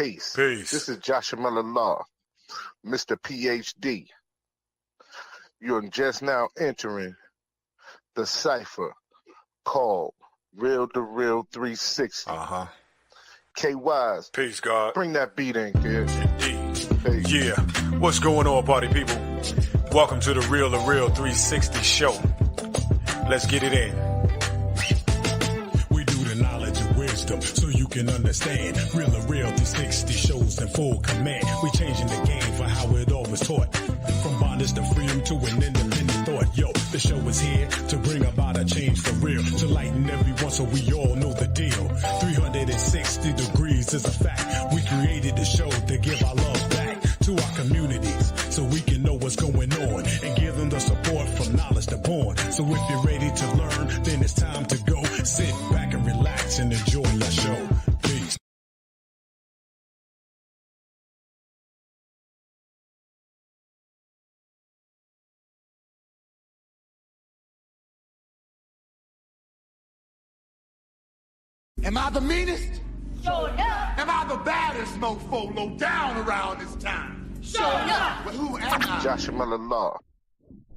Peace. Peace. This is Joshua Law, Mr. PhD. You're just now entering the cipher called Real2reel360. Uh-huh. K-Wise. Peace, God. Bring that beat in, kid. Indeed. Peace. Yeah. What's going on, party people? Welcome to the Real2reel360 show. Let's get it in. We do the knowledge and wisdom so you can understand. Real360 shows in full command. We changing the game for how it all was taught. From bondage to freedom to an independent thought. Yo, the show is here to bring about a change for real. To lighten everyone so we all know the deal. 360 degrees is a fact. We created the show to give our love back to our communities so we can know what's going on and give them the support from knowledge to born. So if you're ready to learn, then it's time to go. Sit back and relax and enjoy your show. Peace. Am I the meanest? Sure enough. Am I the baddest mofo low down around this time? Sure enough. But who am I? Joshua Law.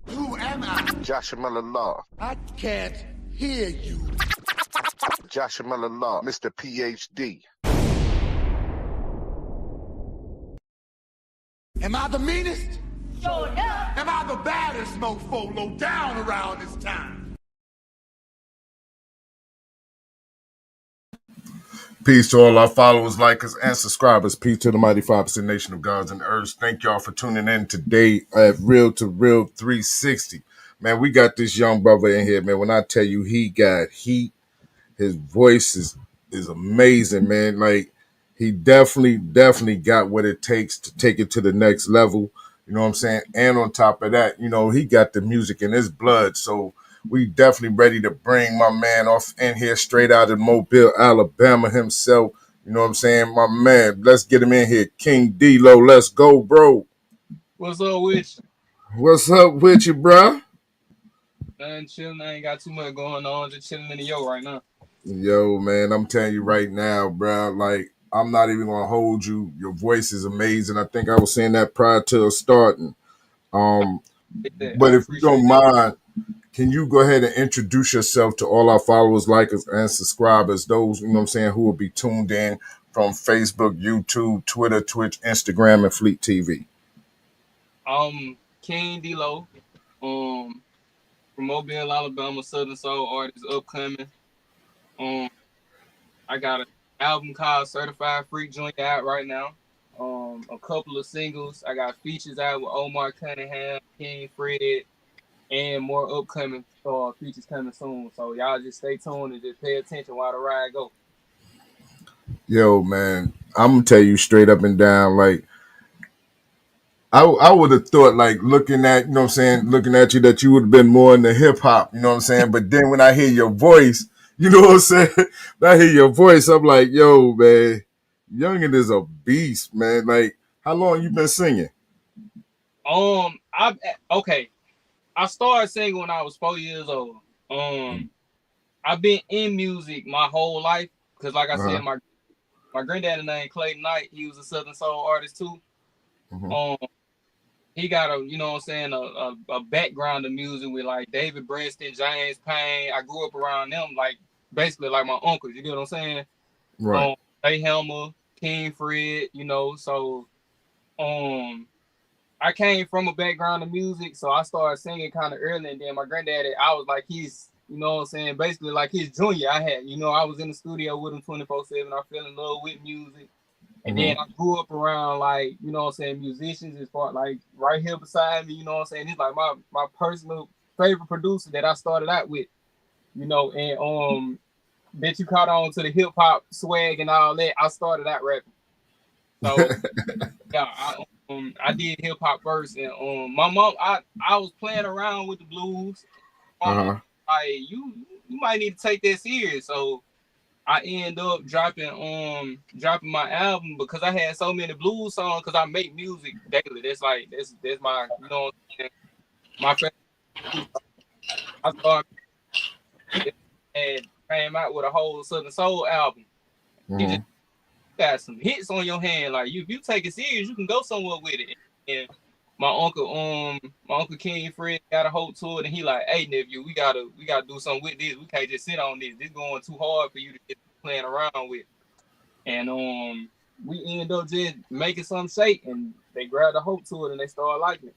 Who am I? Joshua Law. I can't hear you. Joshua Law, Mr. PhD. Am I the meanest? Sure enough. Am I the baddest mofo low down around this time? Peace to all our followers, likers, and subscribers. Peace to the mighty 5% nation of gods and earth. Thank y'all for tuning in today at Real2reel360. Man, we got this young brother in here, man. When I tell you he got heat, his voice is amazing, man. Like, he definitely got what it takes to take it to the next level. You know what I'm saying? And on top of that, you know, he got the music in his blood. So we definitely ready to bring my man off in here straight out of Mobile, Alabama himself. You know what I'm saying? My man, let's get him in here. King DLow, let's go, bro. What's up with you? What's up with you, bro? Nothing chilling. I ain't got too much going on. Just chilling in the yo right now. Yo, man, I'm telling you right now, bro, like, I'm not even going to hold you. Your voice is amazing. I think I was saying that prior to starting. But if you don't mind, can you go ahead and introduce yourself to all our followers, likers, and subscribers, those, you know what I'm saying, who will be tuned in from Facebook, YouTube, Twitter, Twitch, Instagram, and Fleet TV? King DLow, from Mobile, Alabama, Southern Soul artist, upcoming. I got an album called Certified Freak Joint out right now. A couple of singles. I got features out with Omar Cunningham, King Fred, and more upcoming features coming soon. So y'all just stay tuned and just pay attention while the ride go. Yo, man, I'm gonna tell you straight up and down, like, I would have thought, like, looking at, you know what I'm saying, looking at you, that you would have been more in the hip hop, you know what I'm saying? But then when I hear your voice, you know what I'm saying? When I hear your voice, I'm like, yo, man, Youngin is a beast, man. Like, how long you been singing? I started singing when I was 4 years old. I've been in music my whole life because, like I said, my granddaddy named Clayton Knight. He was a Southern Soul artist too. He got a, you know what I'm saying, a background of music with like David Brinston, James Payne. I grew up around them, like basically like my uncles. You get what I'm saying? Right. Ray Helmer, King Fred. You know, so I came from a background of music, so I started singing kind of early, and then my granddaddy, I was like his, you know what I'm saying, basically like his junior. I was in the studio with him 24/7. I fell in love with music. And then I grew up around, like, you know what I'm saying, musicians as far, like, right here beside me, you know what I'm saying? He's like my personal favorite producer that I started out with, you know, and that you caught on to the hip hop swag and all that. I started out rapping. So yeah, I did hip hop first, and my mom, I was playing around with the blues. Like, you might need to take that serious. So I end up dropping my album because I had so many blues songs, because I make music daily. That's my, you know what I'm saying, my favorite. I started and came out with a whole Southern Soul album. got some hits on your hand. Like if you take it serious, you can go somewhere with it. And my uncle King Fred got a hold to it, and he like, hey nephew, we gotta do something with this. We can't just sit on this. This going too hard for you to get playing around with. And we ended up just making some shake, and they grabbed a hold to it, and they started liking it.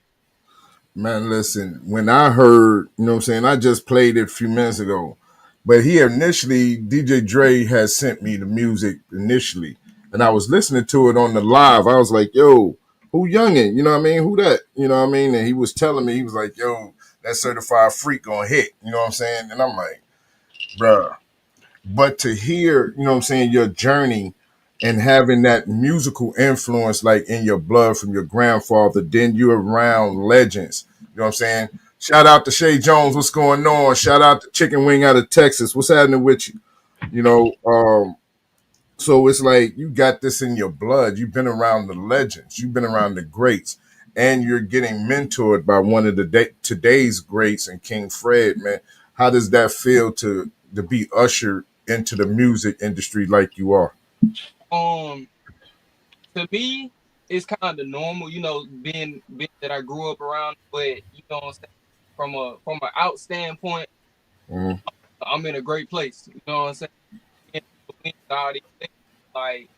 Man, listen, when I heard, you know what I'm saying, I just played it a few minutes ago. But he initially, DJ Dre had sent me the music initially. And I was listening to it on the live. I was like, yo, who youngin'? You know what I mean? Who that? You know what I mean? And he was telling me, he was like, yo, that certified freak gonna hit. You know what I'm saying? And I'm like, bruh. But to hear, you know what I'm saying, your journey and having that musical influence like in your blood from your grandfather, then you're around legends. You know what I'm saying? Shout out to Shay Jones, what's going on? Shout out to Chicken Wing out of Texas. What's happening with you? You know, so it's like you got this in your blood. You've been around the legends, you've been around the greats, and you're getting mentored by one of the today's greats and King Fred, man. How does that feel to be ushered into the music industry like you are? Um, to me, it's kind of normal, being that I grew up around, but you know what I'm saying. From an out standpoint, Mhm. I'm in a great place. You know what I'm saying. All these things, like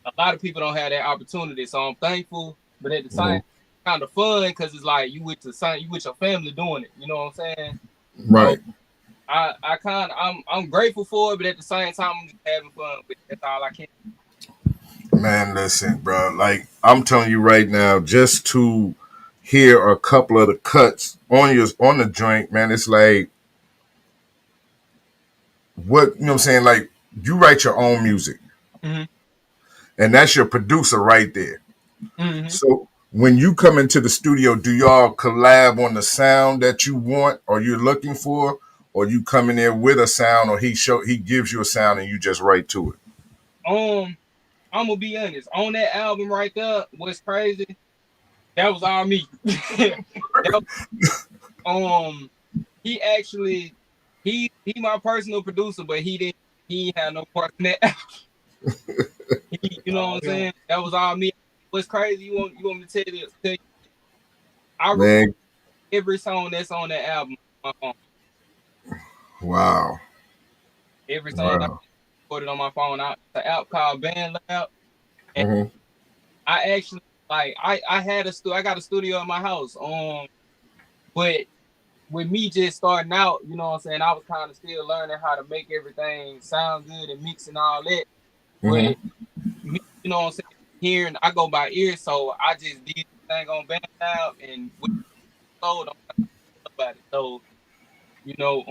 a lot of people don't have that opportunity, so I'm thankful. But at the Mhm. time, kind of fun because it's like you with your family doing it. You know what I'm saying? So Right. I'm grateful for it, but at the same time, I'm just having fun with it. That's all I can. Man, listen, bro. Like I'm telling you right now, just to hear a couple of the cuts on the joint, man, it's like what you know what I'm saying? Like you write your own music, Mm-hmm. and that's your producer right there. Mm-hmm. So when you come into the studio, do y'all collab on the sound that you want or you're looking for? Or you come in there with a sound, or he gives you a sound and you just write to it. I'm gonna be honest. On that album right there, what's crazy? That was all me. That um he actually he my personal producer, but he had no part in that. You know what I'm saying? That was all me. What's crazy? You want me to tell you I record Man, every song that's on that album on my phone. wow, Every song I wow. recorded on my phone. The app called Band Lab, and Hmm. I actually I had I got a studio in my house. But with me just starting out, you know what I'm saying, I was kind of still learning how to make everything sound good and mix and all that. Hmm. But me, you know what I'm saying, hearing I go by ear, so I just did the thing on Band Lab and with sold on about it. So, you know,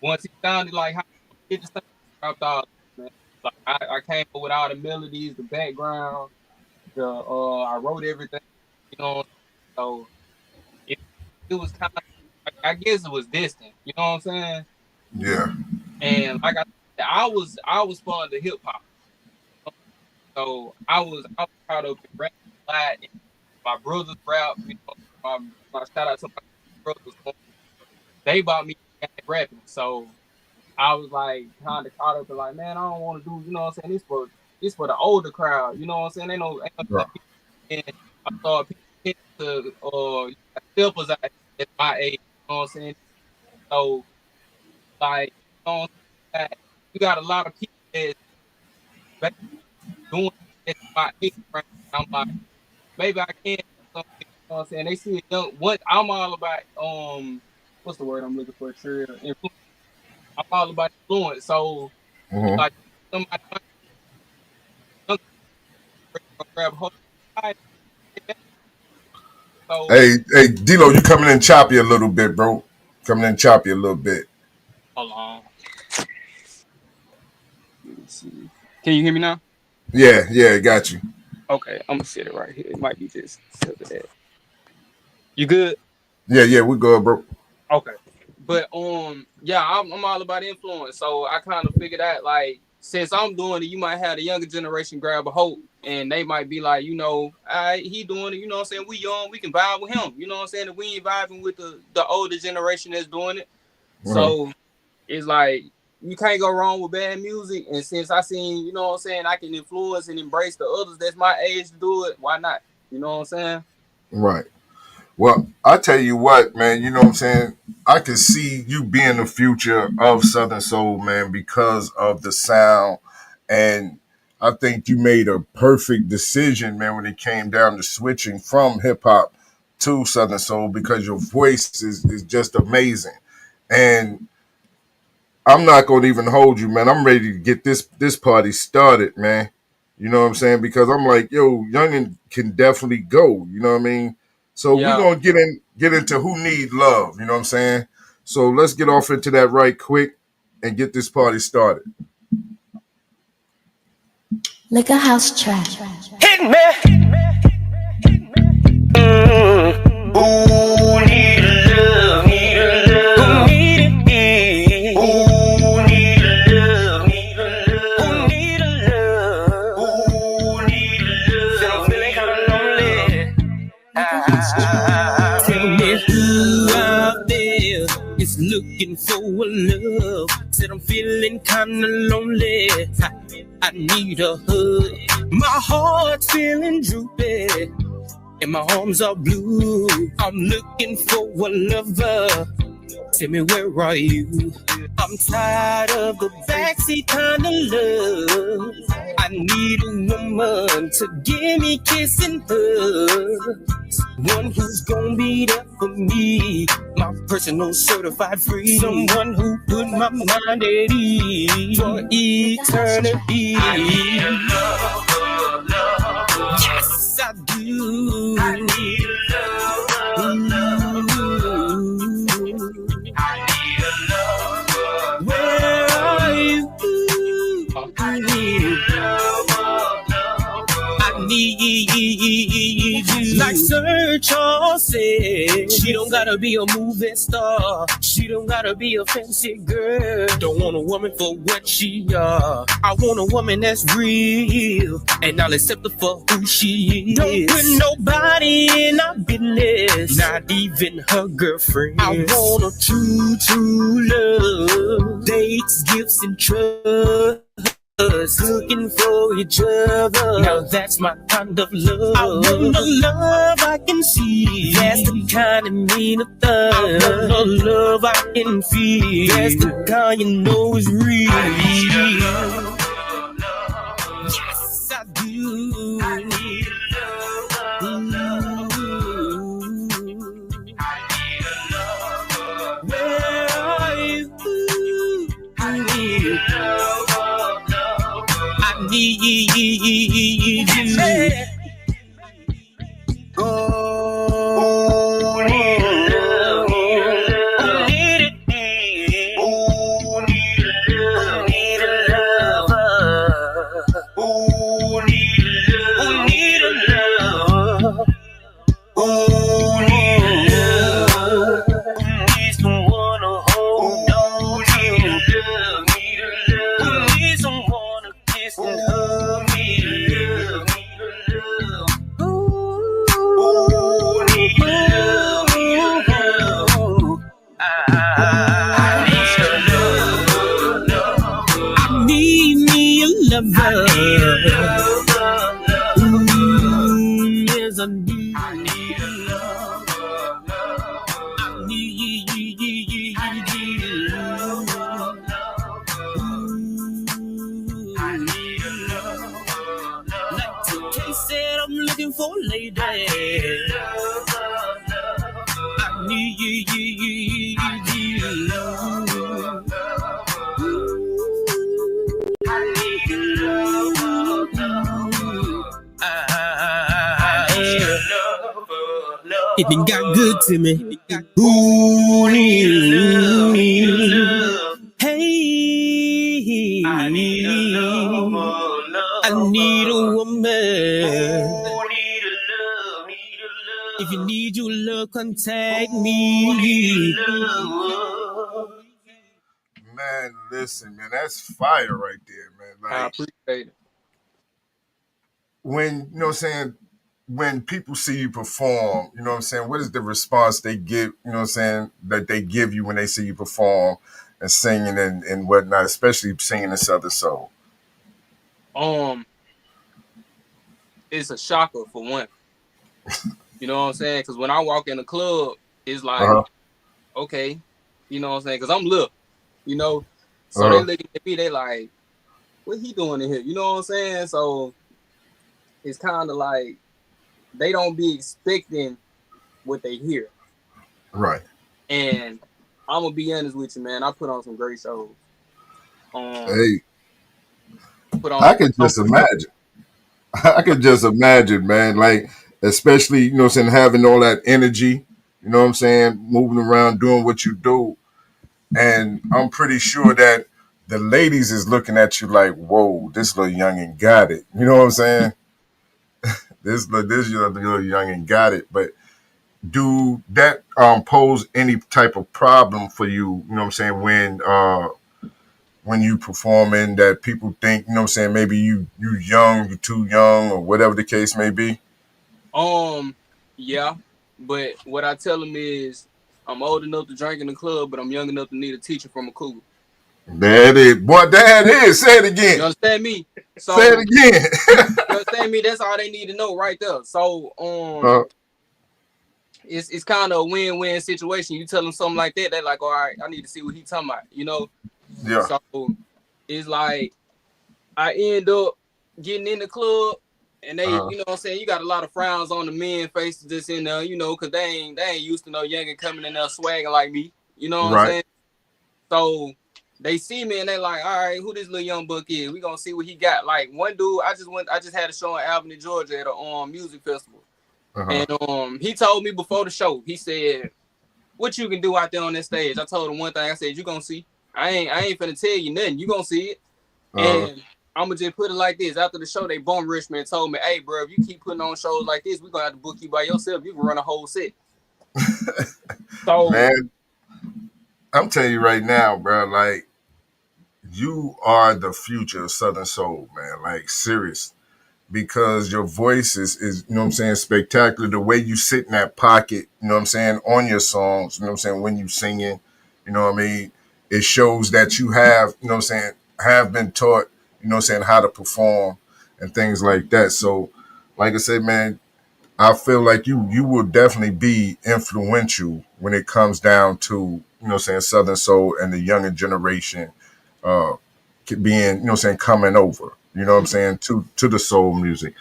once it sounded like how I did the thing, I thought, man, like I came up with all the melodies, the background, I wrote everything, you know. So it, it was kind of like, I guess it was distant, you know what I'm saying? Yeah. And like I said, I was fond of hip hop. So I was proud of rap a lot. And my brothers rap, my shout out to my brothers. They bought me rapping. So I was like kind of caught up and like, man, I don't want to do, you know what I'm saying? This for the older crowd, you know what I'm saying? They know ain't no Right. and I started paying attention to steppers at my age, you know what I'm saying? So like, you know, you got a lot of people that's doing it at my age range. I'm like, maybe I can do something, you know what I'm saying? They see a young what I'm all about what's the word I'm looking for? Sure. Influence. I'm all about influence. So Hmm. like somebody might young grab hold. So Hey, DLow, you coming in choppy a little bit, bro. Coming in choppy a little bit. hold on. Let me see. Can you hear me now? Yeah, yeah, got you. Okay, I'm gonna set it right here. It might be just to that. You good? Yeah, yeah, we good, bro. Okay. But yeah, I'm all about influence. So I kind of figured out like since I'm doing it, you might have the younger generation grab a hold and they might be like, all right, he doing it, you know what I'm saying? We young, we can vibe with him. You know what I'm saying? And we ain't vibing with the older generation that's doing it. Hmm. So it's like you can't go wrong with bad music. And since I seen, you know what I'm saying, I can influence and embrace the others that's my age to do it, why not? You know what I'm saying? Right. Well, I tell you what, man, you know what I'm saying? I can see you being the future of Southern Soul, man, because of the sound. And I think you made a perfect decision, man, when it came down to switching from hip hop to Southern Soul, because your voice is just amazing. And I'm not gonna even hold you, man. I'm ready to get this party started, man. You know what I'm saying? Because I'm like, yo, Youngin can definitely go. You know what I mean? So we're Yeah. gonna get into who need love. You know what I'm saying? So let's get off into that right quick and get this party started. Like a house track. Hit me. Ooh, need a love, need a love. Who need it? Ooh, need a love, need a love. Who need a love? Ooh, need a love. Said I'm feeling kinda lonely. Tell me who out there is looking for a love. Said I'm feeling kinda lonely. I need a hug. My heart's feeling droopy and my arms are blue. I'm looking for a lover. Tell me, where are you? I'm tired of the backseat kind of love. I need a woman to give me kiss and hugs. One who's gonna be there for me, my personal certified freak. Someone who put my mind at ease for eternity. I need a lover, lover. Yes, I do. I need a lover, lover. I need a lover. Where are you? I need a lover, lover. I need you. Like Sir Charles said, she don't gotta be a movie star. She don't gotta be a fancy girl. Don't want a woman for what she are. I want a woman that's real, and I'll accept her for who she is. Don't put nobody in our business, not even her girlfriend. I want a true, true love. Dates, gifts, and trust. Looking for each other. Now that's my kind of love. I want a love I can see. That's the kind that mean a thing. I want a love I can feel. That's the kind you know is real. I need a lover, lover. Yes, I do. I need a lover, lover. I need a lover. Where are you? I need a lover, lover. I need you. Ooh, need a love, need a love. Need it. Ooh, need a love, need a lover. Ooh, need a love, need a love. Ooh, need a love. Need someone to hold on to. Need a love, need a love. Need someone to kiss and hug. Need a love, need a love. Ooh, need a love, need a love. I need a love, love. I need me a lover. Yes, I do. I need a love, love. I need love. I need a love, love. Like 2K said, I'm looking for a lady. I need love. I need a love, love. It done got good to me. Ooh, need love, need love. Hey, I need a love, love. I need a woman. Ooh, need a love, need a love. If you need your love, contact Ooh, me. need a love. Man, listen, man, that's fire right there, man. I Like, appreciate it. when, you know what I'm saying, when people see you perform, you know what I'm saying, what is the response they give, you know what I'm saying, that they give you when they see you perform? and singing and whatnot, especially singing in Southern Soul? It's a shocker for one. You know what I'm saying? Because when I walk in the club, it's like, Uh-huh. okay, you know what I'm saying? Because I'm little, you know. So they Uh-huh. looking at me, they like, what he doing in here? You know what I'm saying? So it's kind of like they don't be expecting what they hear. Right. And I'm gonna be honest with you, man. I put on some great shows. Hey, Put on I could just imagine. I could just imagine, man. Like, especially, you know what I'm saying, having all that energy, you know what I'm saying, moving around, doing what you do. And I'm pretty sure that the ladies is looking at you like, whoa, this little youngin' got it. You know what I'm saying? This little youngin' got it. But do that pose any type of problem for you, you know what I'm saying, when you performing, that people think, you know what I'm saying, maybe you young, you too young, or whatever the case may be? Yeah, but what I tell them is I'm old enough to drink in the club, but I'm young enough to need a teacher from a cougar. There it is. Boy, there it is. Say it You again. understand me? Say it So again. you understand me? That's all they need to know right there. So uh, it's kind of a win-win situation. You tell them something like that, they're like, all right, I need to see what he talking about, you know. yeah. So it's like I end up getting in the club, and they, Uh, you know what I'm saying, you got a lot of frowns on the men faces that's in there, you know, because they ain't used to no youngin' coming in there swagging like me. You know what I'm right. saying? So they see me and they like, all right, who this little young buck is? We gonna see what he got. Like one dude, I just had a show in Albany, Georgia at a music festival. Uh-huh. And he told me before the show, he said, what you can do out there on that stage? I told him one thing, I said, you gonna see. I ain't finna tell you nothing. You gonna see it. Uh, And I'm gonna just put it like this. After the show, they bum rushed me and told me, hey, bro, if you keep putting on shows like this, we're gonna have to book you by yourself. You can run a whole set. So man, I'm telling you right now, bro, like, you are the future of Southern Soul, man. Like, serious. Because your voice is, you know what I'm saying, spectacular. The way you sit in that pocket, you know what I'm saying, on your songs, you know what I'm saying, when you singing, you know what I mean? It shows that you have, you know what I'm saying, have been taught, you know what I'm saying, how to perform and things like that. So, like I said, man, I feel like you will definitely be influential when it comes down to, you know what I'm saying, Southern Soul and the younger generation uh being, you know what I'm saying, coming over, you know what I'm saying, to the soul music.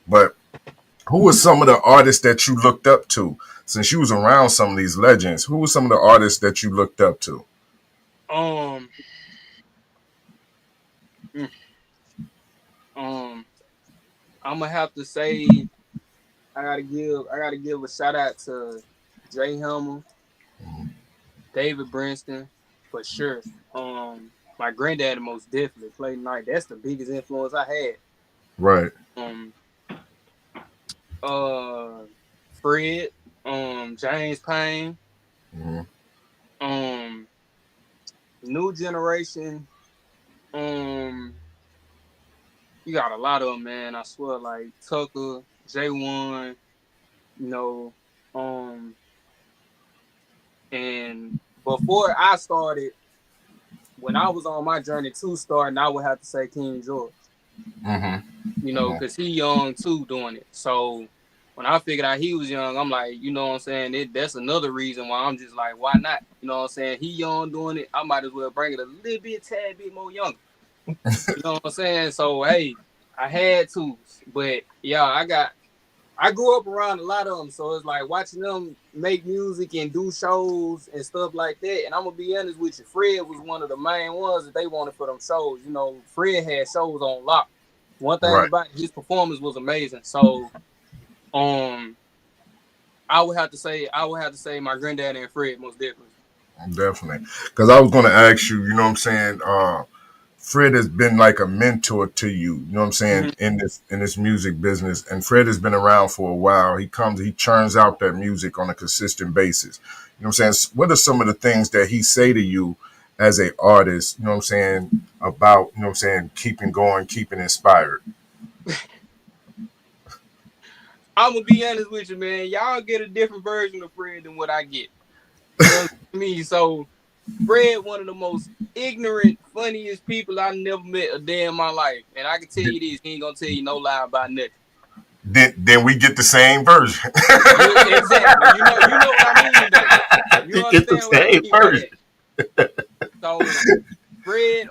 But who were some of the artists that you looked up to? Since you was around some of these legends, who were some of the artists that you looked up to? um mm, um I'm gonna have to say I gotta give a shout out to Jay Hammer, David Brinston, for sure. My granddaddy most definitely played night. That's the biggest influence I had. Right. Um, uh, Fred, James Payne, Mm-hmm. um, new generation. Um, you got a lot of them, man. I swear, like Tucker, J1, you know, um, and before I started, when I was on my journey to starting, I would have to say King George. You know, Mm-hmm. because he young too doing it. So when I figured out he was young, I'm like, you know what I'm saying? That's another reason why I'm just like, why not? You know what I'm saying? He young doing it. I might as well bring it a little bit, tad bit more younger. You know what I'm saying? So hey, I had to, but yeah, I grew up around a lot of them, so it's like watching them make music and do shows and stuff like that. And I'm gonna be honest with you, Fred was one of the main ones that they wanted for them shows. You know, Fred had shows on lock. One thing Right. about his performance was amazing. So, um, I would have to say my granddad and Fred most definitely. Definitely. Because I was going to ask you, you know what I'm saying, Fred has been like a mentor to you, you know what I'm saying, Mm-hmm. in this music business. And Fred has been around for a while. He churns out that music on a consistent basis. You know what I'm saying? What are some of the things that he say to you as a artist, you know what I'm saying, about, you know what I'm saying, keeping going, keeping inspired? I'm gonna be honest with you, man. Y'all get a different version of Fred than what I get. You know what I mean? So Fred, one of the most ignorant, funniest people I never met a day in my life. And I can tell you this, he ain't gonna tell you no lie about nothing. Then we get the same version. Exactly. You know what I mean though. You We get the understand what I same mean by version. that. So Fred,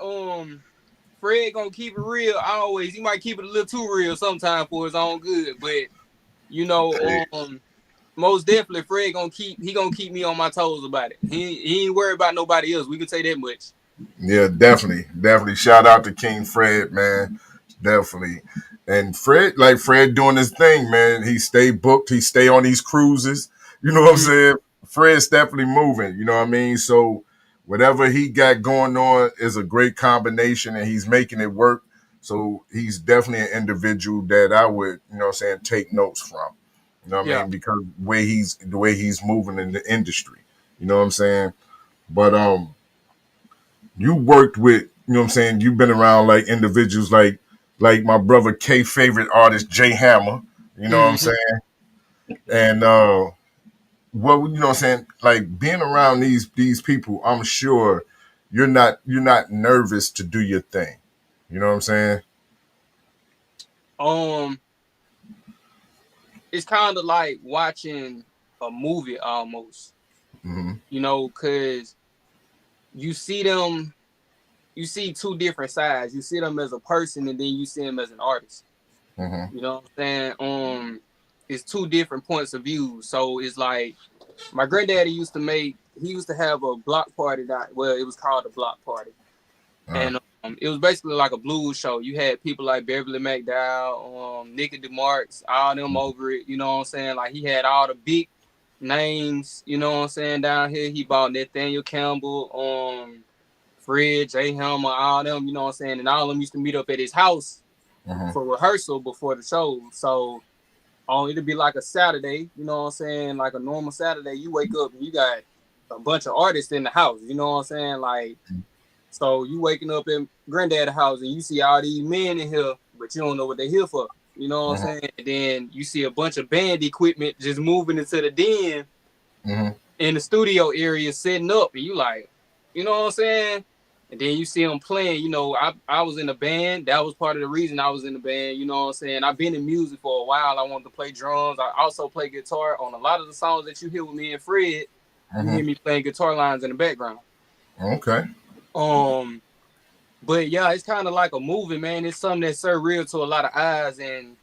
Fred gonna keep it real always. He might keep it a little too real sometimes for his own good, but most definitely Fred gonna keep me on my toes about it. He ain't worried about nobody else. We can say that much. Yeah, definitely. Shout out to King Fred, man. Definitely. And Fred doing his thing, man. He stay booked. He stay on these cruises. You know what I'm saying? Fred's definitely moving. You know what I mean? So whatever he got going on is a great combination, and he's making it work. So he's definitely an individual that I would, you know what I'm saying, take notes from. You know what I Yeah. mean? Because the way he's moving in the industry. You know what I'm saying? But you worked with, you know what I'm saying, you've been around like individuals like my brother K favorite artist Jay Hammer, you know what I'm saying? And what you know what I'm saying, like being around these people, I'm sure you're not nervous to do your thing. You know what I'm saying? It's kind of like watching a movie almost. Mm-hmm. Cause you see them, you see two different sides. You see them as a person, and then you see them as an artist. Mm-hmm. You know what I'm saying? It's two different points of view. So it's like my granddaddy he used to have a block party well, it was called a block party. And it was basically like a blues show. You had people like Beverly McDowell, Nicky DeMarks, all them over it. You know what I'm saying? Like he had all the big names, you know what I'm saying, down here. He bought Nathaniel Campbell, Fred, Jay Helmer, all them, you know what I'm saying? And all of them used to meet up at his house for rehearsal before the show. So it'd be like a Saturday, you know what I'm saying? Like a normal Saturday, you wake up and you got a bunch of artists in the house, you know what I'm saying? Like, so you waking up in granddad's house and you see all these men in here, but you don't know what they're here for. You know what I'm saying? And then you see a bunch of band equipment just moving into the den in the studio area setting up, and you like, you know what I'm saying? And then you see them playing. I was in a band. That was part of the reason I was in the band. You know what I'm saying? I've been in music for a while. I wanted to play drums. I also play guitar on a lot of the songs that you hear with me and Fred. You hear me playing guitar lines in the background. Okay. But yeah, it's kind of like a movie, man. It's something that's surreal to a lot of eyes, and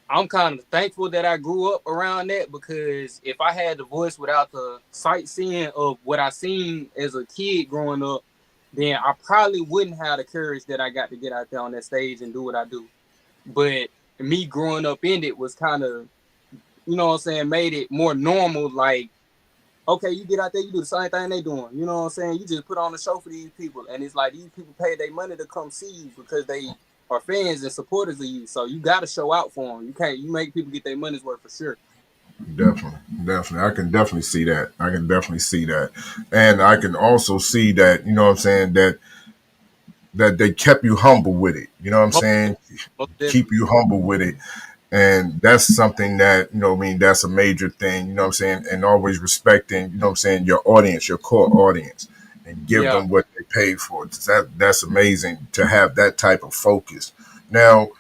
I'm kind of thankful that I grew up around that, because if I had the voice without the sightseeing of what I seen as a kid growing up, then I probably wouldn't have the courage that I got to get out there on that stage and do what I do. But me growing up in it was kind of, you know what I'm saying, made it more normal. Like, okay, you get out there, you do the same thing they doing. You know what I'm saying? You just put on a show for these people. And it's like these people pay their money to come see you because they are fans and supporters of you. So you got to show out for them. You make people get their money's worth for sure. Definitely. I can definitely see that. And I can also see that, you know what I'm saying, that they kept you humble with it. You know what I'm saying? Keep you humble with it. And that's something that, you know what I mean, that's a major thing, you know what I'm saying? And always respecting, you know what I'm saying, your audience, your core audience, and give them what they paid for. That's amazing to have that type of focus. Now,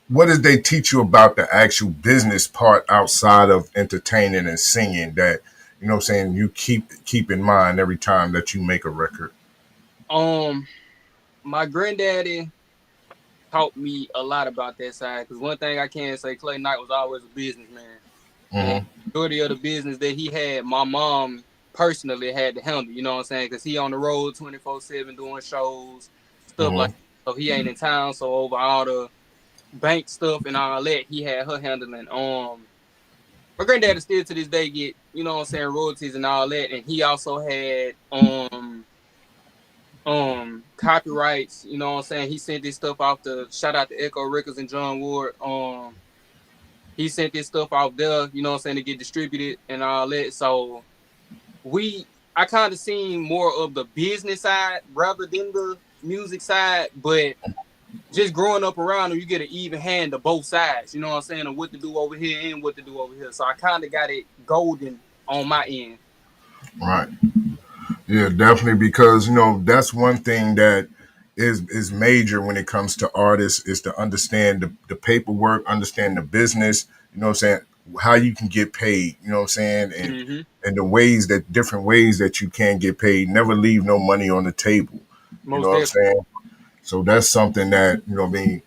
what did they teach you about the actual business part outside of entertaining and singing that, you know what I'm saying, you keep in mind every time that you make a record? My granddaddy taught me a lot about that side, because one thing I can say, Clay Knight was always a businessman. And majority of the business that he had, my mom personally had to handle, you know what I'm saying? Because he on the road 24/7 doing shows, stuff like that. So he ain't in town. So over all the bank stuff and all that, he had her handling. My granddad still to this day get, you know what I'm saying, royalties and all that. And he also had copyrights, you know what I'm saying. He sent this stuff off to shout out to Echo Records and John Ward. He sent this stuff out there, you know what I'm saying, to get distributed and all that. So I kind of seen more of the business side rather than the music side, but just growing up around them, you get an even hand to both sides, you know what I'm saying, of what to do over here and what to do over here. So I kind of got it golden on my end. Right. Yeah, definitely, because that's one thing that is major when it comes to artists is to understand the paperwork, understand the business, you know what I'm saying, how you can get paid, you know what I'm saying, Hmm. and the ways that different ways that you can get paid. Never leave no money on the table. You know Most what I'm definitely. saying? So that's something that, what I mean,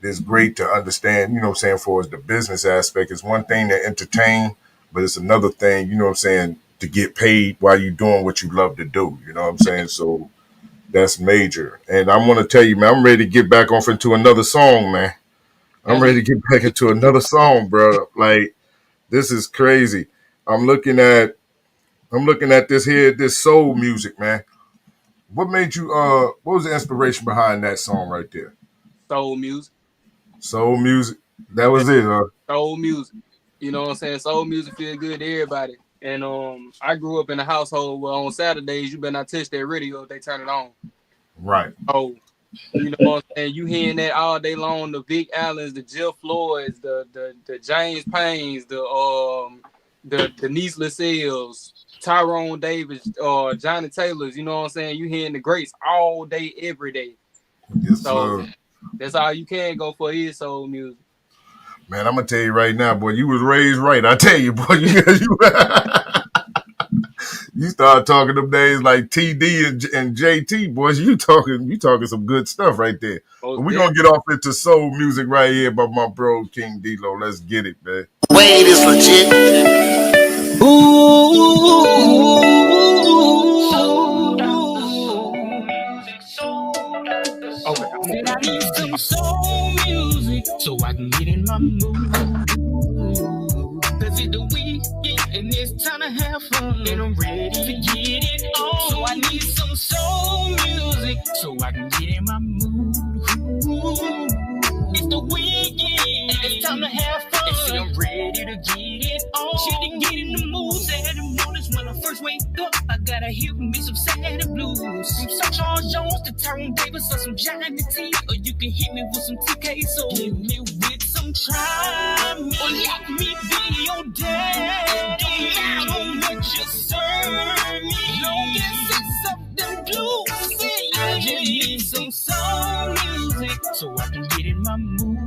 is great to understand, what I'm saying, for as the business aspect. It's one thing to entertain, but it's another thing, what I'm saying, to get paid while you're doing what you love to do. You know what I'm saying? So that's major. And I'm gonna tell you, man, I'm ready to get back off into another song, man. I'm That's ready to get back into another song, bro. Like, this is crazy. I'm looking at this soul music, man. What made you what was the inspiration behind that song right there? soul music. Soul music. That Yeah, was it, soul music. You know what I'm saying? Soul music feel good to everybody. And I grew up in a household where on Saturdays you better not touch that radio if they turn it on. Right. Oh, you know what I'm saying? You hearing that all day long, the Vic Allens, the Jill Floyds, the James Paynes, the Niece Lascelles, Tyrone Davis, Johnny Taylors, you know what I'm saying? You hearing the greats all day, every day. Yes, So sir. that's all you can go for is soul music. Man, I'm gonna tell you right now, boy, you was raised right. I tell you, boy, you start talking them days like TD and JT, boys. You talking some good stuff right there. But Most we're definitely. gonna get off into soul music right here by my bro King DLow. Let's get it, man. Wade is legit. Okay, I'm gonna Said put I need some soul music so I can get in my mood. Cause it's the weekend and it's time to have fun. And I'm ready to get it on. So I need some soul music so I can get in my mood. It's the weekend and it's time to have fun. And say I'm ready to get it on. Shit to get in the mood. Saturday mornings when I first wake up, I gotta hear me some Saturday blues. From Sir Charles Jones to Tyrone Davis or some Johnny T. Or you can hit me with some TK Soul. Hit me with some try me. Or let me be your dad. Don't matter what you serve me. Long as it's something blues. I just need some soul music so I can get in my mood.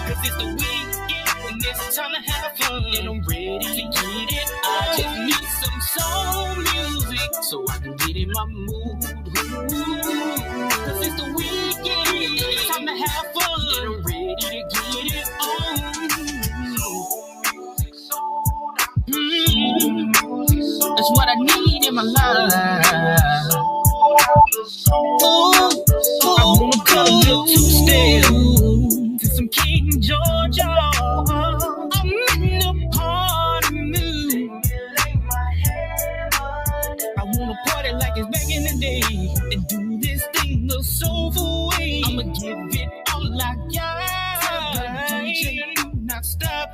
Cause it's the weekend and it's time to have fun. And I'm ready to get it. I just need some soul music so I can get in my mood. Cause it's the weekend and it's time to have fun. And I'm ready to get it on. That's what I need in my life. Ooh, I wanna cut a little two-step to some King Georgia. I'm in the party mood. I wanna party like it's back in the day and do this thing the soulful way. I'ma give it all I got. DJ, do not stop.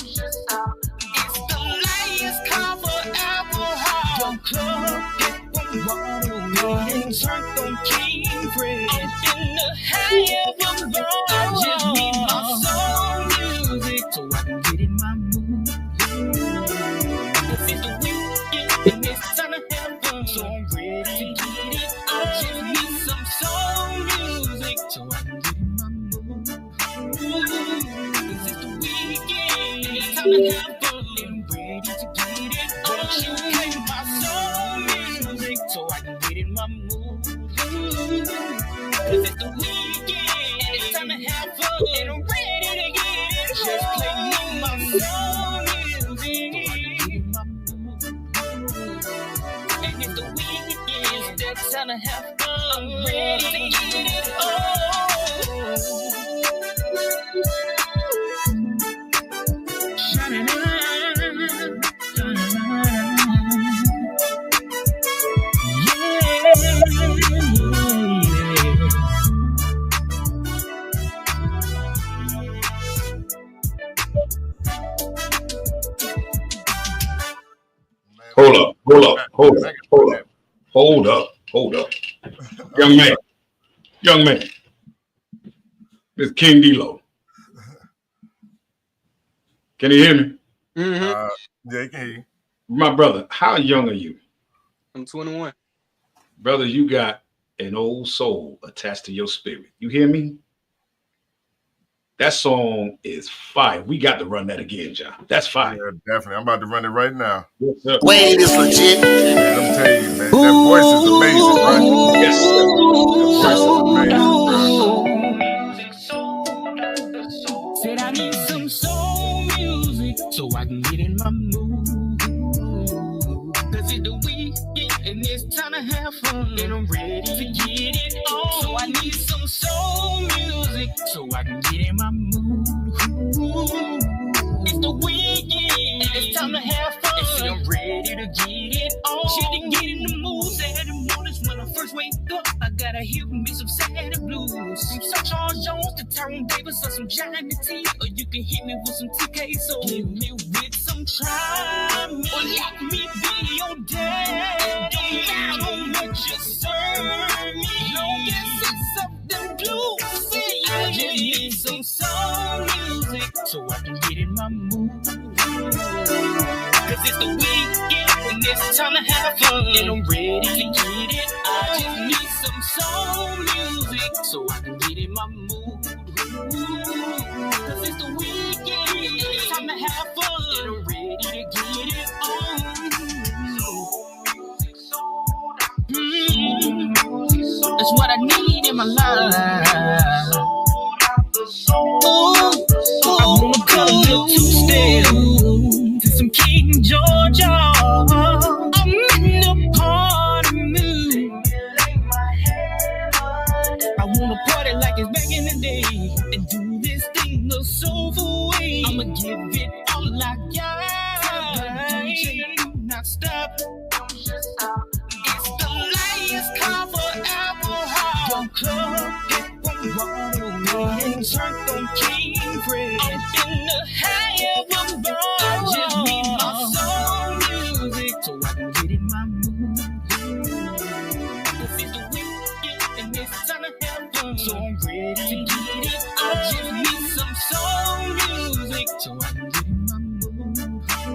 It's the last call for alcohol. Don't club, get one water, and turned on King Fred. Up in the high of a bar. I just need my soul music so I can get in my mood. Cause it's the weekend and it's time to have fun. So I'm ready to get it on. I just need some soul music so I can get in my mood. Cause it's the weekend and it's time to have fun. And I'm ready to get it on. Don't you play my soul music so I can get in my mood. Cause it's the weekend and it's time to have fun. And I'm ready to get it on. Just play me my soul music. And it's the weekend, it's that time to have fun. I'm ready to get it on. Man, Hold up, hold up, hold up, hold up, hold up, hold up. Young man, this King DLow. Can you hear me? Mm-hmm. Yeah, you can hear you. My brother, how young are you? I'm 21. Brother, you got an old soul attached to your spirit. You hear me? That song is fire. We got to run that again, John. That's fire. Yeah, definitely. I'm about to run it right now. Yes, sir. Wayne is legit. Man, I'm telling you, man, that voice is amazing, right? Yes, sir. That voice is amazing, bro. Said I need some soul music so I can get in my mood. Cause it's the weekend and it's time to have fun. And I'm ready to get it on. So I need some soul music so I can get in my mood. It's the weekend and it's time to have fun. And see, I'm ready to get it on. Shit to get in the mood. Saturday mornings when I first wake up, I gotta hear me some Saturday blues. Some Sir Charles Jones to Tyrone Davis or some Johnny T. Or you can hit me with some TK. So hit me with some try me. Or let me be your dad. Don't matter what you serve me. Long as it's something blues. I just need some soul music so I can get in my mood. Cause it's the weekend and it's time to have fun. And I'm ready to get it. I just need some soul music so I can get in my mood. Cause it's the weekend and it's time to have fun. And I'm ready to get it on. That's what I need in my life. I wanna cut a little two-step to some King Georgia. I'm in the party mood. I wanna party like it's back in the day and do this thing the soulful way. I'ma give it all I got. DJ, do not stop. It's the last call for alcohol. Don't club, get one water and turn on King Fred. I'm in the high of a ball. I just need my soul music so I can get in my mood. Cause it's the weekend and it's time to have fun. So I'm ready to get it. I just need some soul music so I can get in my mood.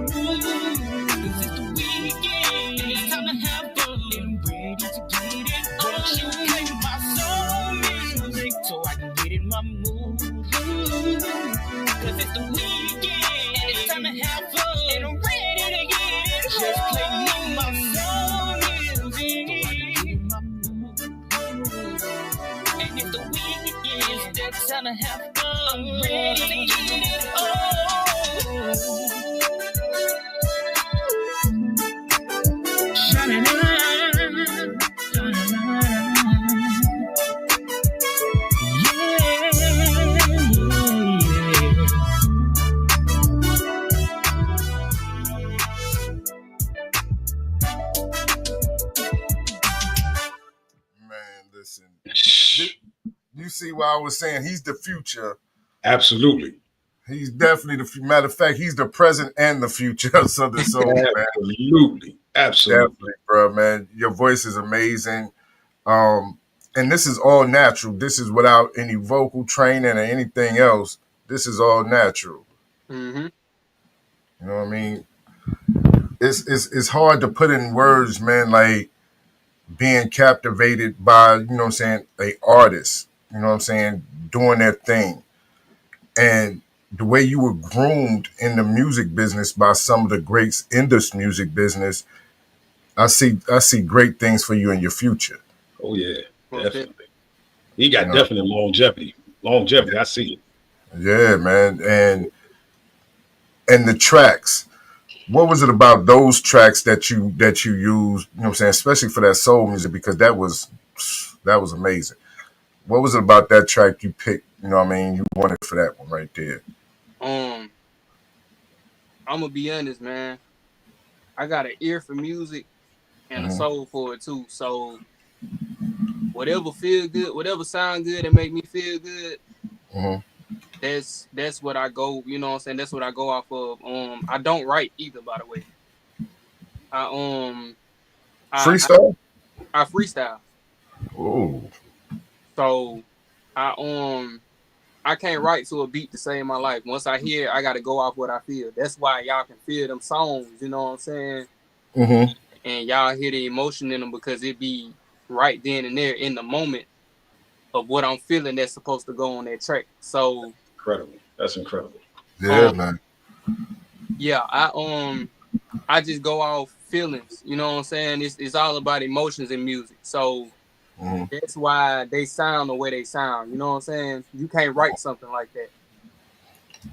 Cause it's the weekend and it's time to have fun. And I'm ready to get it. Won't you play my soul music so I can get in my mood? Cause it's the weekend and it's time to have fun. And I'm ready to get it. Just play me my soul music. And it's the weekend, it's that time to have fun. I'm ready to get it on. Sha-na-na, sha-na-na. Man, listen. You see why I was saying he's the future. Absolutely. He's definitely the matter of fact, he's the present and the future of Southern Soul, man. Absolutely. Absolutely. Definitely, bro, man. Your voice is amazing. And this is all natural. This is without any vocal training or anything else. This is all natural. Mm-hmm. You know what I mean? It's hard to put in words, man, like being captivated by, you know what I'm saying, a artist, you know what I'm saying, doing their thing. And the way you were groomed in the music business by some of the greats in this music business, I see great things for you in your future. Oh yeah, Most definitely. He got definite longevity. Longevity, I see it. Yeah, man. And the tracks. What was it about those tracks that you used, you know what I'm saying, especially for that soul music, because that was amazing. What was it about that track you picked, you know what I mean, you wanted for that one right there? I'm gonna be honest, man. I got an ear for music and a soul for it too. So whatever feel good, whatever sound good and make me feel good, that's what I go, you know what I'm saying? That's what I go off of. I don't write either, by the way. Freestyle? I freestyle. Oh. So I can't write to a beat to save my life. Once I hear it, I gotta go off what I feel. That's why y'all can feel them songs, you know what I'm saying? and y'all hear the emotion in them because it be right then and there in the moment of what I'm feeling that's supposed to go on that track. So Incredible. That's incredible. Yeah, um man. yeah, I just go off feelings. You know what I'm saying? It's all about emotions in music. So Mhm. that's why they sound the way they sound. You know what I'm saying? You can't write something like that.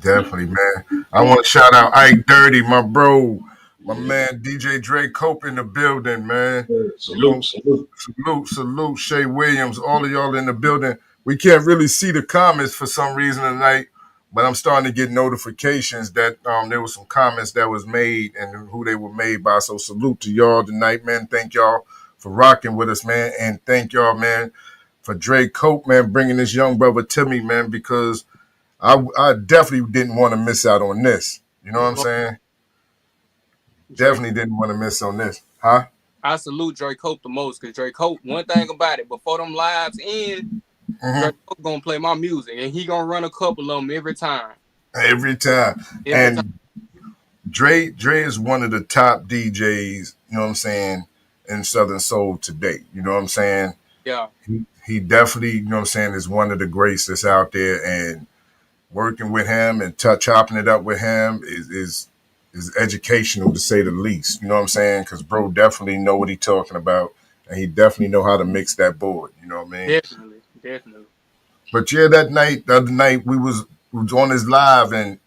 Definitely, man. I want to shout out Ike Dirty, my bro, my Yeah. man DJ Dre Cope in the building, man. You Salute, know, salute. salute, Shay Williams, all of y'all in the building. We can't really see the comments for some reason tonight, but I'm starting to get notifications that there was some comments that was made and who they were made by. So salute to y'all tonight, man. Thank y'all for rocking with us, man, and thank y'all, man, for Dre Cope, man, bringing this young brother to me, man, because I definitely didn't want to miss out on this. You know what I'm But saying? Drake, Definitely didn't want to miss on this. Huh? I salute Drake Cope the most because Drake Cope, one thing about it, before them lives end, Mm-hmm. Drake Cope gonna play my music and he gonna run a couple of them every time. Every time. Every time. And Dre is one of the top DJs, you know what I'm saying, in Southern Soul today. You know what I'm saying? Yeah. He definitely, you know what I'm saying, is one of the greats that's out there, and working with him and chopping it up with him is educational to say the least. You know what I'm saying? Because bro definitely know what he talking about, and he definitely know how to mix that board. You know what I mean? Definitely. Definitely. But yeah, the other night we was on his live, and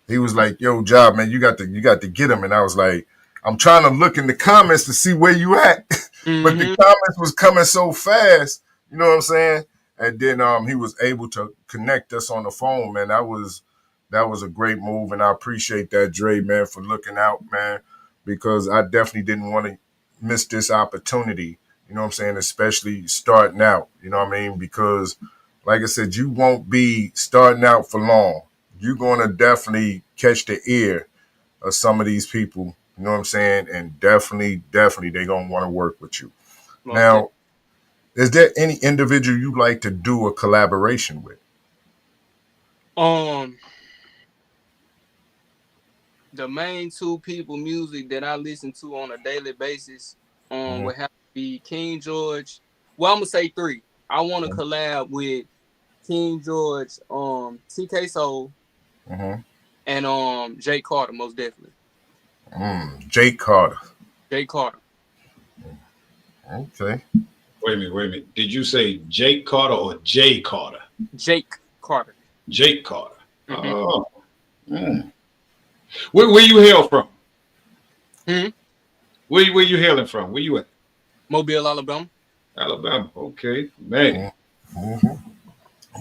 he was like, "Yo, Job, man, you got to get him." And I was like, "I'm trying to look in the comments to see where you at," but the Mm-hmm. comments was coming so fast. You know what I'm saying? And then he was able to connect us on the phone, man. That was a great move, and I appreciate that, Dre, man, for looking out, man, because I definitely didn't want to miss this opportunity. You know what I'm saying? Especially starting out. You know what I mean? Because, like I said, you won't be starting out for long. You're gonna definitely catch the ear of some of these people. You know what I'm saying? And definitely, they're gonna want to work with you. Most definitely. Now, is there any individual you like to do a collaboration with? Um, the main two people music that I listen to on a daily basis Mm-hmm. would have to be King George. Well, I'm gonna say three. I want to collab with King George, TK Soul, Mm-hmm. and Jake Carter, most definitely. Jake Carter. Jake Carter. Okay. Wait a minute. Did you say Jake Carter or Jay Carter? Jake Carter. Jake Carter. Mm-hmm. Oh. Mm. Where you hail from? Hmm? Where you hailing from? Where you at? Mobile, Alabama. Alabama. Okay, man. Mm-hmm.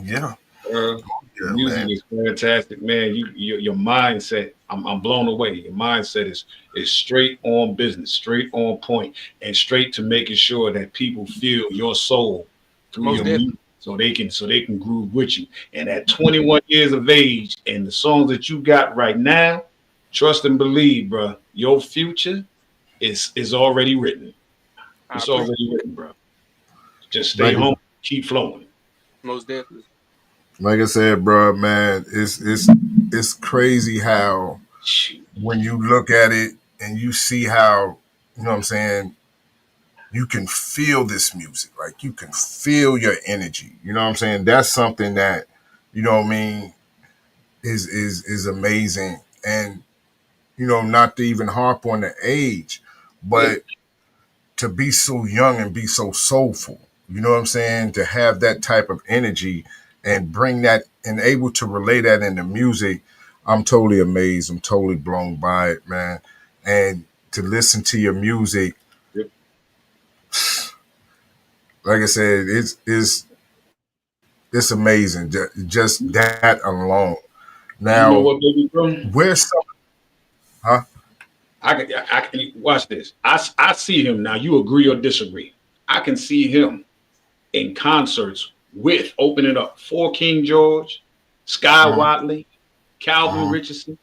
Yeah. Uh, Yeah, music man. is fantastic, man. Your mindset. I'm blown away. Your mindset is straight on business, straight on point, and straight to making sure that people feel your soul through Most your definitely. music, so they can groove with you. And at 21 years of age, and the songs that you got right now, trust and believe, bro. Your future is already written. I It's appreciate already it. written, bro. Just stay Like home, keep flowing. Most definitely. like I said, bro, man, it's crazy how Shoot. when you look at it and you see how, you know what I'm saying, you can feel this music. Like you can feel your energy. You know what I'm saying? That's something that, you know what I mean, is amazing. And, not to even harp on the age, Yeah. but to be so young and be so soulful, you know what I'm saying? To have that type of energy and bring that and able to relay that into music, I'm totally amazed. I'm totally blown by it, man. And to listen to your music, Yep. like I said, it's amazing. Just that alone. You know Now, what, baby, bro? where's some, huh? I can watch this. I see him now. You agree or disagree? I can see him in concerts with opening up for King George, Sky Uh-huh, Watley, Calvin uh-huh, Richardson,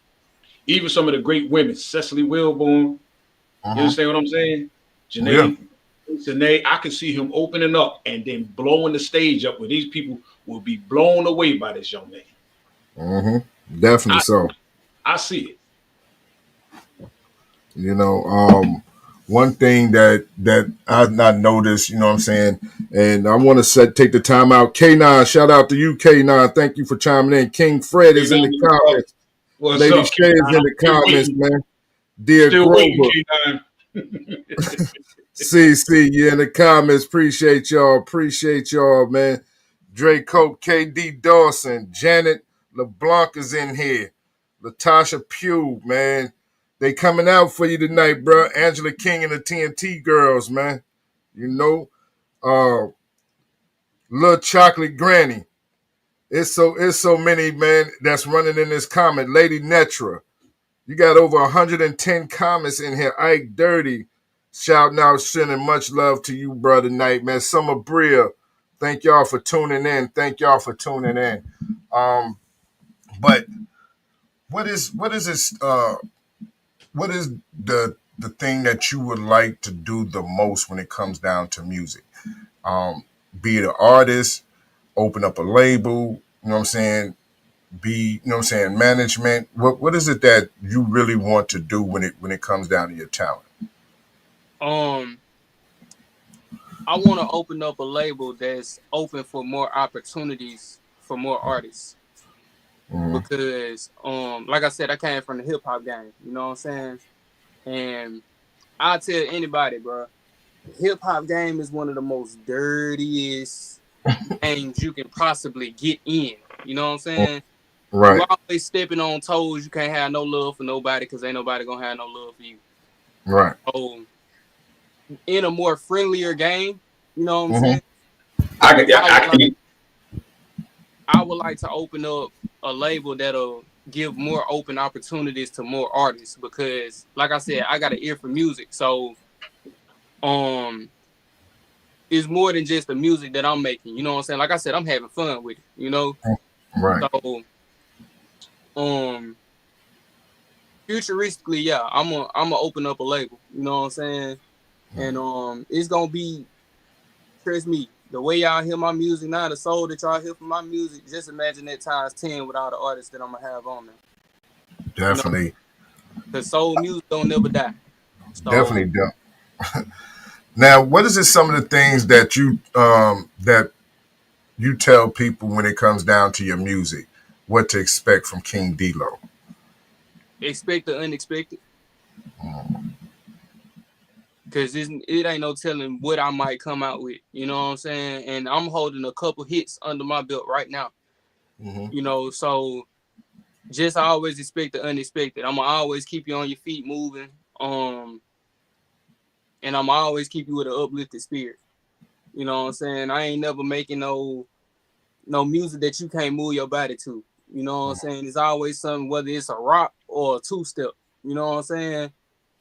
even some of the great women, Cecily Wilborn. You uh-huh. understand what I'm saying? Yeah. Janae, I can see him opening up and then blowing the stage up where these people will be blown away by this young man. Uh-huh. Definitely I so. I see it. You know, one thing that I've not noticed, you know what I'm saying, and I want to take the time out. K9, shout out to you, K9. Thank you for chiming in. King Fred is in the comments. What's Lady up, Shay is in K9? the Still comments, waiting. man. Dear Still waiting, Grover, K9. CC, you in the comments. Appreciate y'all, man. Draco, KD Dawson, Janet LeBlanc is in here. Latasha Pugh, man. They coming out for you tonight, bro. Angela King and the TNT girls, man. You know, Little Chocolate Granny. It's so many, man, that's running in this comment. Lady Netra. You got over 110 comments in here. Ike Dirty, shouting out, sending much love to you, brother tonight, man. Summer Bria, thank y'all for tuning in. But what is the thing that you would like to do the most when it comes down to music? Be it an artist, open up a label, you know what I'm saying? Be, you know what I'm saying, management. What is it that you really want to do when it comes down to your talent? I want to open up a label that's open for more opportunities for more artists. Because like I said, I came from the hip hop game, you know what I'm saying? And I tell anybody, bro, hip hop game is one of the most dirtiest games you can possibly get in. You know what I'm saying? Right. You always stepping on toes. You can't have no love for nobody because ain't nobody gonna have no love for you. Right. So in a more friendlier game, you know what I'm saying? I would like to open up a label that'll give more open opportunities to more artists because, like I said, I got an ear for music. So it's more than just the music that I'm making. You know what I'm saying? Like I said, I'm having fun with it, you know? Right. So futuristically, yeah, I'm gonna open up a label, you know what I'm saying? And it's gonna be, trust me, the way y'all hear my music now, the soul that y'all hear from my music, just imagine that times 10 with all the artists that I'm gonna have on there. Definitely. You know? Cause soul music don't never die. So Definitely don't. Now, what is it? Some of the things that you tell people when it comes down to your music, what to expect from King DLow? expect the unexpected. Cause it ain't no telling what I might come out with, you know what I'm saying? And I'm holding a couple hits under my belt right now. You know, so just always expect the unexpected. I'm gonna always keep you on your feet moving. And I'm always keep you with an uplifted spirit. You know what I'm saying? I ain't never making no music that you can't move your body to. You know what I'm saying? It's always something, whether it's a rock or a two-step. You know what I'm saying?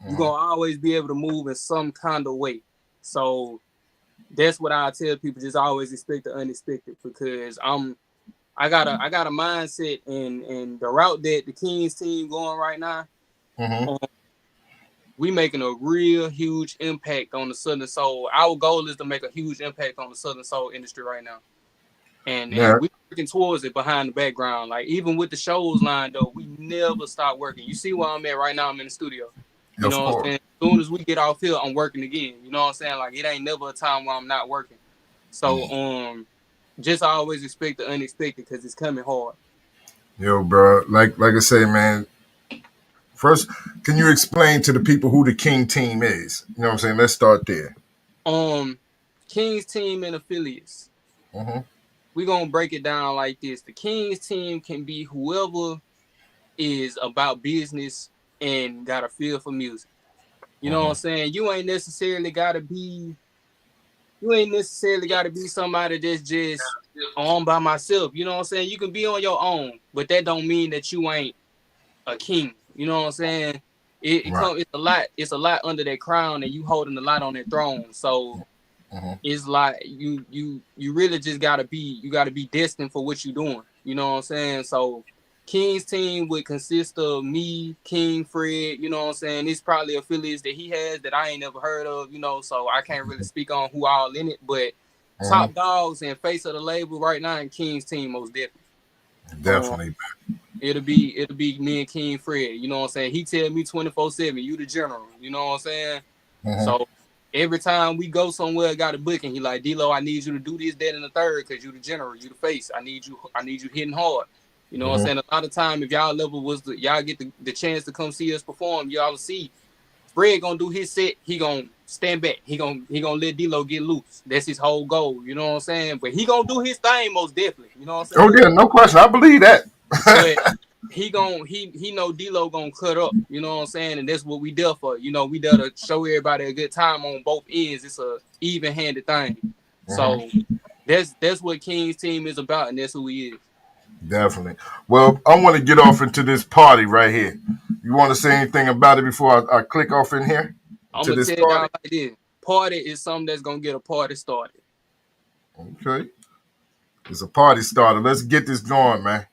You're gonna always be able to move in some kind of way. So that's what I tell people, just always expect the unexpected because I got a mindset and the route that the Kings team going right now, we making a real huge impact on the Southern Soul. Our goal is to make a huge impact on the Southern Soul industry right now. And we're working towards it behind the background. Like even with the shows lined up, we never stop working. You see where I'm at right now, I'm in the studio. You know what I'm saying? As soon as we get off here, I'm working again. You know what I'm saying? Like it ain't never a time where I'm not working. So just always expect the unexpected because it's coming hard. Yo, bro, like I say, man. First, can you explain to the people who the King team is? You know what I'm saying? Let's start there. Kings team and affiliates. We're gonna break it down like this. The Kings team can be whoever is about business and got a feel for music. You know what I'm saying? You ain't necessarily gotta be somebody that's just on by myself. You know what I'm saying? You can be on your own, but that don't mean that you ain't a king. You know what I'm saying? It's a lot under that crown and you holding a lot on that throne. So it's like you really just gotta be destined for what you're doing. You know what I'm saying? So King's team would consist of me, King, Fred, you know what I'm saying? It's probably affiliates that he has that I ain't never heard of, you know, so I can't really speak on who all in it, but top dogs and face of the label right now in King's team most definitely. Definitely. It'll be me and King Fred, you know what I'm saying? He tell me 24/7, you the general, you know what I'm saying? So every time we go somewhere, got a booking, he like, DLow, I need you to do this, that, and the third, because you the general, you the face. I need you hitting hard. You know what I'm saying? A lot of time, if y'all level y'all get the chance to come see us perform, y'all will see Fred gonna do his set, he gonna stand back. He gonna let DLow get loose. That's his whole goal. You know what I'm saying? But he gonna do his thing most definitely. You know what I'm saying? Oh yeah, no question. I believe that. But he know DLow gonna cut up. You know what I'm saying? And that's what we there for. You know, we there to show everybody a good time on both ends. It's a even-handed thing. So that's what King's team is about, and that's who he is. Definitely. Well, I want to get off into this party right here. You want to say anything about it before I click off in here? I'm going to tell y'all like this. Party is something that's going to get a party started. Okay. It's a party starter. Let's get this going, man.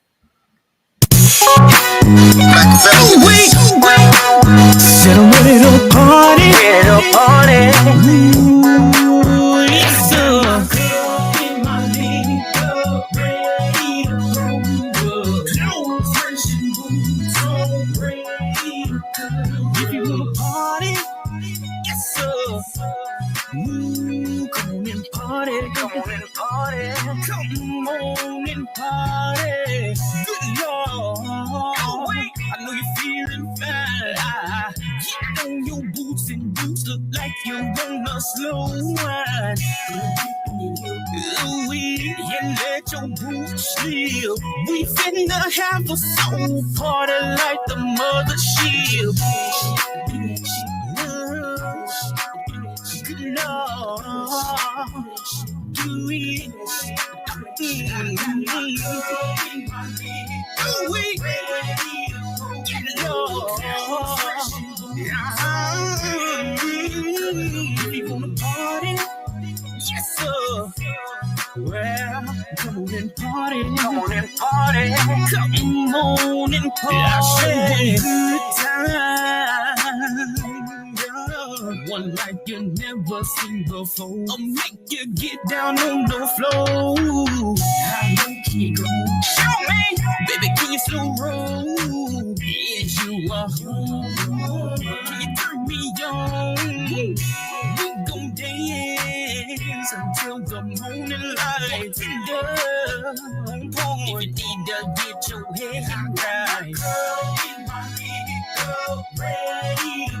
Said I'm ready to party. Ooh, yes, sir. If you wanna party, yes, sir. Come on and party. Come on and party. Come on and party. Good Lord. I know you're feeling fine. Get on your boots and boots look like you wanna slow wine. Ooh-wee, and let your boots slip. We finna have a soul party like the mothership. Good Lord, do it. Ooh-wee, Lord. You wanna party? Yes, sir. Well, come on and party. Come on and party. Come on and party. Good time. One like you never seen before. I'll make you get down on the floor. How low can you go? Show me, baby, can you slow roll? Yes, you are. Can you turn me on? We gon' dance until the morning light. If you need to get your head right, girl, get my little girl ready to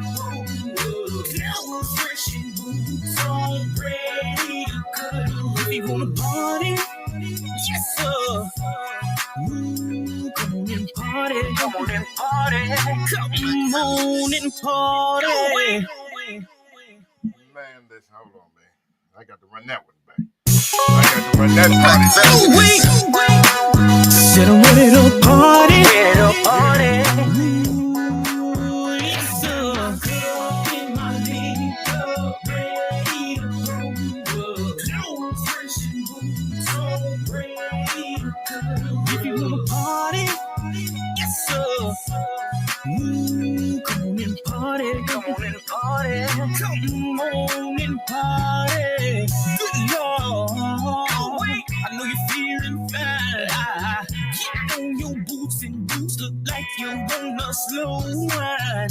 go. Clothes fresh and boots on, ready to go. If you wanna party, yes sir. Come on and party. Come on and party. Come on and party. Man, hold on, man. I got to run that one back. I got to run that party. Said I'm ready to party. Ready to party. Ooh, yes, sir. Get my little ready to go. Clothes fresh and boots on, ready to go. If you wanna party, yes, sir. Come on and party. Come on and party. Come on and party. Good Lord. I know you're feeling fine. Get on your boots and boots look like you wanna slow wine.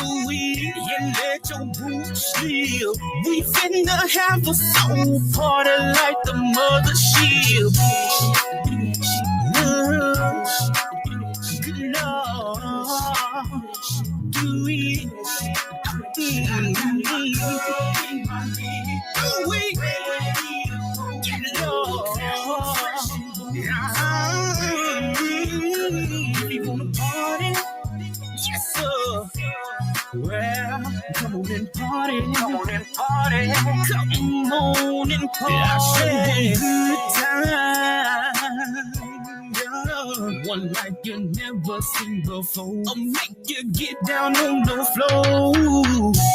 Ooh-wee, and let your boots slip. We finna have a soul party like the mothership. Good Lord, do it. Ooh-wee, get Lord. If you wanna party, yes sir. Well, come on and party. Come on and party. Come on and party. Good time. One like you never seen before. I'll make you get down on the floor.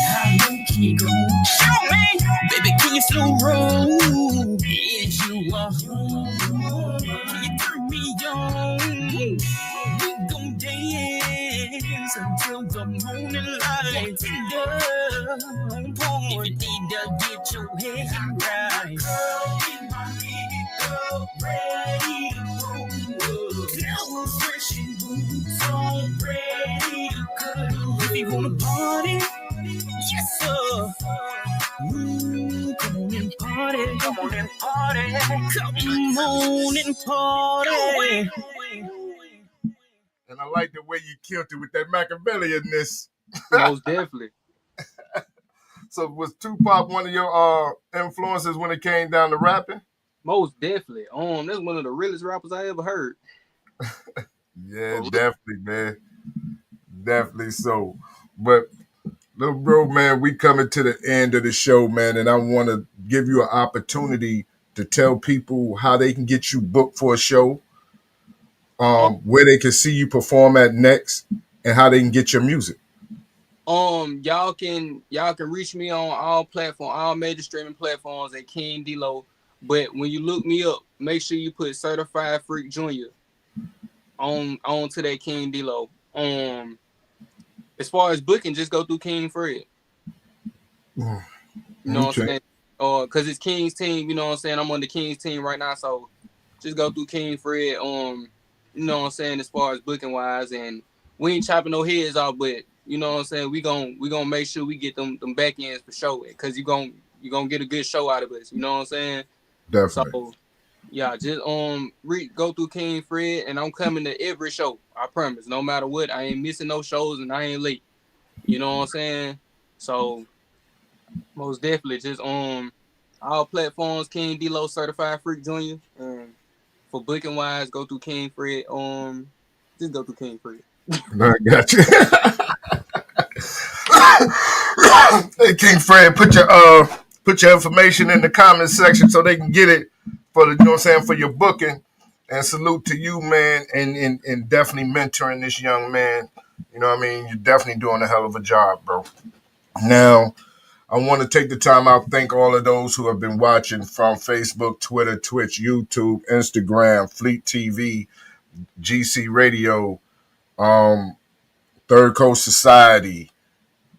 How low can you go? Show me, baby, can you slow roll? Yes, you are. Can you turn me on? We gon' dance until the morning light. If you need to get your head right, girl, get my little girl ready to go. Clothes fresh and boots on, ready to go. If you wanna party, party. And I like the way you killed it with that Machiavellianness. Most definitely. So was Tupac one of your influences when it came down to rapping? Most definitely. That's one of the realest rappers I ever heard. Yeah, definitely, man. Definitely so. But little bro, man, we coming to the end of the show, man, and I want to give you an opportunity to tell people how they can get you booked for a show, where they can see you perform at next, and how they can get your music. Y'all can reach me on all major streaming platforms at King DLow. But when you look me up, make sure you put Certified Freak Jr. on to that King DLow. As far as booking, just go through King Fred. You know what I'm saying? Cause it's King's team, you know what I'm saying? I'm on the King's team right now, so just go through King Fred. You know what I'm saying, as far as booking wise, and we ain't chopping no heads off, but you know what I'm saying, we gonna make sure we get them back ends for sure, cause you gonna get a good show out of us, you know what I'm saying? Definitely. So yeah, just go through King Fred, and I'm coming to every show. I promise. No matter what, I ain't missing no shows, and I ain't late. You know what I'm saying? So most definitely, just all platforms, King DLow Certified Freak Jr. For booking wise, go through King Fred. Just go through King Fred. I got you. Hey, King Fred, put your information in the comment section so they can get it for the, you know what I'm saying, for your booking. And salute to you, man, and definitely mentoring this young man. You know what I mean? You're definitely doing a hell of a job, bro. Now, I want to take the time out, thank all of those who have been watching from Facebook, Twitter, Twitch, YouTube, Instagram, Fleet TV, GC Radio, Third Coast Society,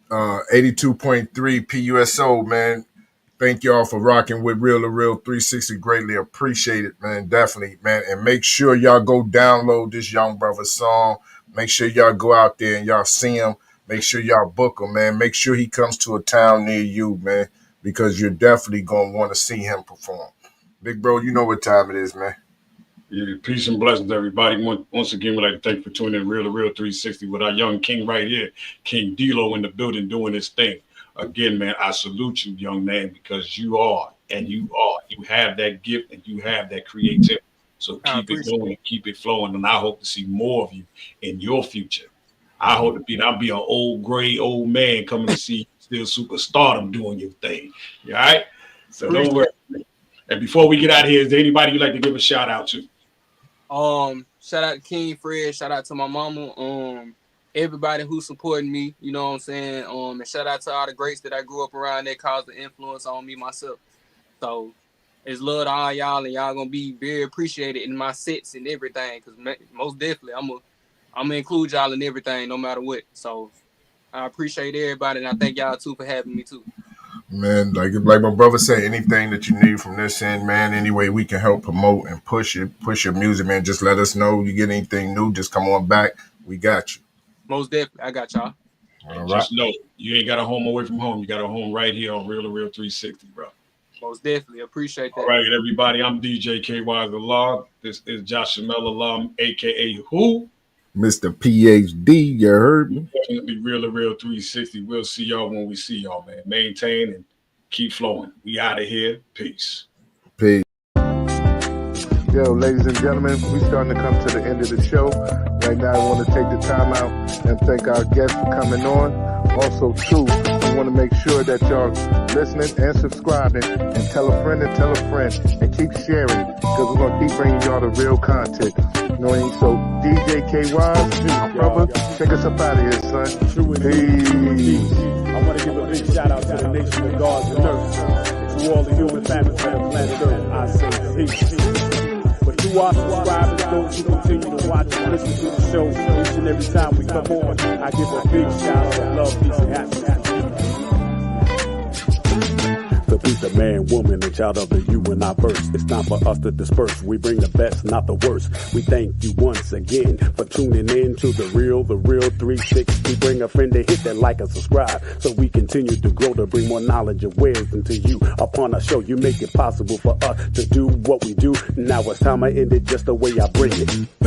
82.3 PUSO, man. Thank y'all for rocking with Real2reel360. Greatly appreciate it, man. Definitely, man. And make sure y'all go download this young brother's song. Make sure y'all go out there and y'all see him. Make sure y'all book him, man. Make sure he comes to a town near you, man, because you're definitely going to want to see him perform. Big bro, you know what time it is, man. Yeah, peace and blessings, everybody. Once again, we'd like to thank you for tuning in Real2reel360 with our young king right here, King DLow in the building doing his thing. Again, man, I salute you, young man, because you have that gift and you have that creativity. So keep it going, keep it flowing, and I hope to see more of you in your future. I hope I'll be an old gray old man coming to see still superstardom doing your thing. All right? So don't worry. And before we get out of here, is there anybody you'd like to give a shout out to? Shout out to King Fred, shout out to my mama, everybody who supported me, you know what I'm saying? And shout out to all the greats that I grew up around that caused the influence on me myself. So it's love to all y'all, and y'all gonna be very appreciated in my sets and everything, because most definitely I'm gonna include y'all in everything no matter what. So I appreciate everybody, and I thank y'all too for having me too. Man, like my brother said, anything that you need from this end, man, any way we can help promote and push your music, man, just let us know. You get anything new, just come on back. We got you. Most definitely, I got y'all. And just know, you ain't got a home away from home. You got a home right here on Real2reel360, bro. Most definitely, appreciate that. All right, everybody, I'm DJ KY the Law. This is Josh Shamel Alum, a.k.a. who? Mr. PhD, you heard me? Definitely Real2reel360. We'll see y'all when we see y'all, man. Maintain and keep flowing. We out of here. Peace. Peace. Yo, ladies and gentlemen, we're starting to come to the end of the show. Right now, I want to take the time out and thank our guests for coming on. Also, too, we want to make sure that y'all listening and subscribing, and tell a friend and keep sharing, because we're going to keep bringing y'all the real content. You know what I mean? So, DJ KY, my brother, take us up out of here, son. Peace. I want to give a big shout out to the nation of gods and earth. To all the human families on the planet Earth, I say peace. But to our subscribers, those who continue to watch and listen to the show each and every time we come on, I give a big shout out of love, peace, and happiness. the piece of man, woman, and child of the you and I verse. It's time for us to disperse. We bring the best, not the worst. We thank you once again for tuning in to the Real 360. Bring a friend to hit that like and subscribe so we continue to grow to bring more knowledge and wisdom to you. Upon our show, you make it possible for us to do what we do. Now it's time I end it just the way I bring it.